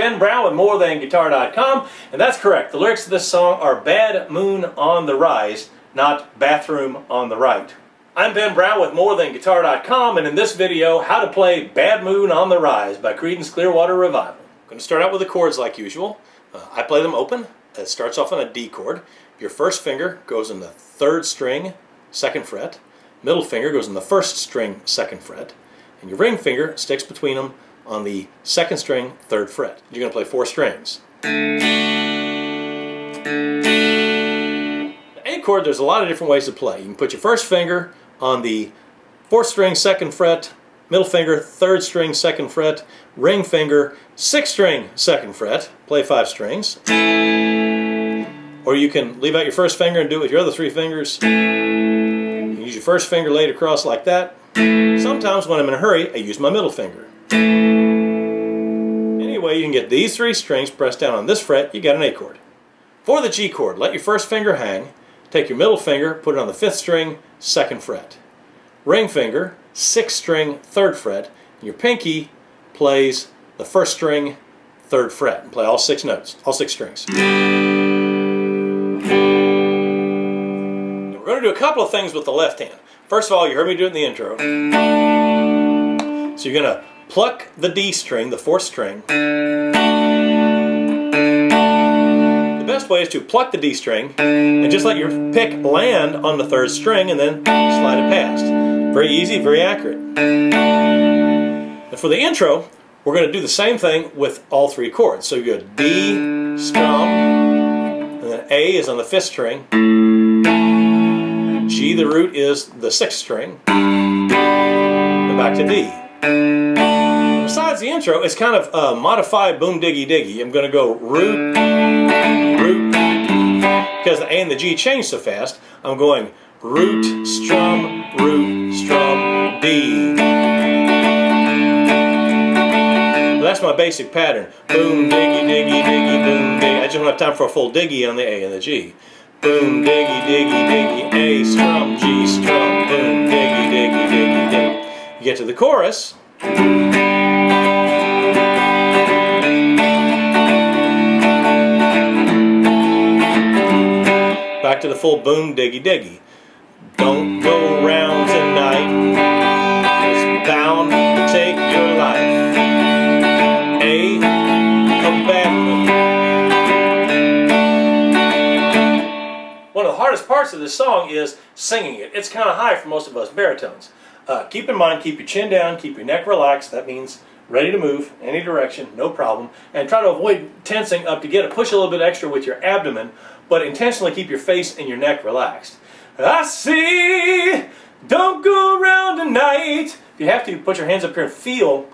Ben Brown with MoreThanGuitar.com, and that's correct. The lyrics of this song are Bad Moon on the Rise, not Bathroom on the Right. I'm Ben Brown with MoreThanGuitar.com, and in this video, how to play Bad Moon on the Rise by Creedence Clearwater Revival. I'm going to start out with the chords like usual. I play them open. It starts off on a D chord. Your first finger goes in the 3rd string, 2nd fret. Middle finger goes in the 1st string, 2nd fret. And your ring finger sticks between them on the 2nd string, 3rd fret. You're going to play 4 strings. The A chord, there's a lot of different ways to play. You can put your first finger on the 4th string, 2nd fret, middle finger, 3rd string, 2nd fret, ring finger, 6th string, 2nd fret, play 5 strings. Or you can leave out your first finger and do it with your other 3 fingers. You can use your first finger laid across like that. Sometimes when I'm in a hurry, I use my middle finger. Anyway, you can get these 3 strings pressed down on this fret, you got an A chord. For the G chord, let your first finger hang, take your middle finger, put it on the 5th string, 2nd fret. Ring finger, 6th string, 3rd fret, and your pinky plays the 1st string, 3rd fret, and play all 6 notes, all 6 strings. We're going to do a couple of things with the left hand. First of all, you heard me do it in the intro. So you're going to pluck the D string, the 4th string. The best way is to pluck the D string and just let your pick land on the 3rd string and then slide it past. Very easy, very accurate. And for the intro, we're going to do the same thing with all 3 chords. So you go D, strum, and then A is on the 5th string. G, the root, is the 6th string. And back to D. Besides the intro, it's kind of a modified boom diggy diggy. I'm going to go root, root, because the A and the G change so fast. I'm going root, strum, D. That's my basic pattern. Boom, diggy, diggy, diggy, boom, diggy. I just don't have time for a full diggy on the A and the G. Boom, diggy, diggy, diggy, A, strum, G, strum, boom, diggy, diggy, diggy, diggy. You get to the chorus. Back to the full boom, diggy, diggy. Don't go round tonight, it's bound to take your life. A, come back. One of the hardest parts of this song is singing it. It's kind of high for most of us baritones. Keep in mind, keep your chin down, keep your neck relaxed. That means ready to move any direction, no problem. And try to avoid tensing up to get it. Push a little bit extra with your abdomen, but intentionally keep your face and your neck relaxed. I see, don't go around tonight. If you have to, put your hands up here and feel.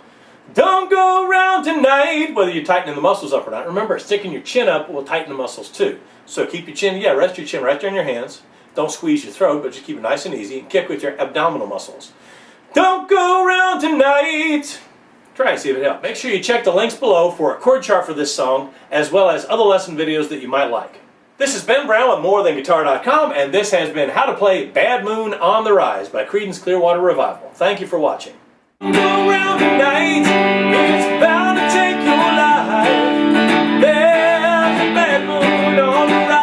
Don't go around tonight, whether you're tightening the muscles up or not. Remember, sticking your chin up will tighten the muscles too. So keep your chin, rest your chin right there in your hands. Don't squeeze your throat, but just keep it nice and easy. And kick with your abdominal muscles. Don't go around tonight. Try and see if it helps. Make sure you check the links below for a chord chart for this song, as well as other lesson videos that you might like. This is Ben Brown with MoreThanGuitar.com, and this has been How to Play Bad Moon on the Rise by Creedence Clearwater Revival. Thank you for watching. Go around tonight.